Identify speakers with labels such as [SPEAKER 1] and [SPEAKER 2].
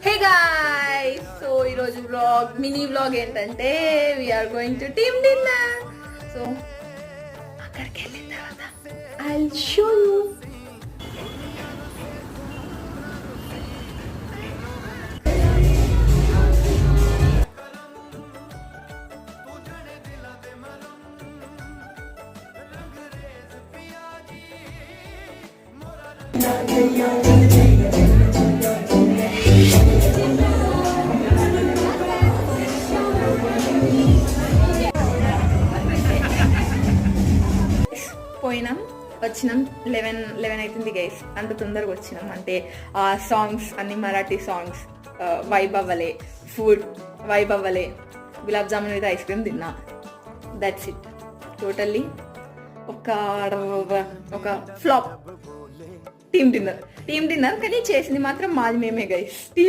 [SPEAKER 1] హే guys, so ఈరోజు mini vlog ఏంటంటే we are going to team dinner. So అక్కడికి వెళ్ళిన తర్వాత ఐ విల్ షో యూ. పోయినాం, వచ్చినాం. 11 అవుతుంది గైస్. అంత తొందరగా వచ్చినాం అంటే ఆ సాంగ్స్ అన్ని మరాఠీ సాంగ్స్ వైబ్ అవ్వలే, ఫుడ్ వైబ్ అవ్వలే. గులాబ్ జామున్ అయితే ఐస్ క్రీమ్ తిన్నా. That's it. టోటల్లీ ఒక ఫ్లాప్. టీమ్ డిన్నర్ కానీ చేసింది మాత్రం మాది మేమే గైస్. టీమ్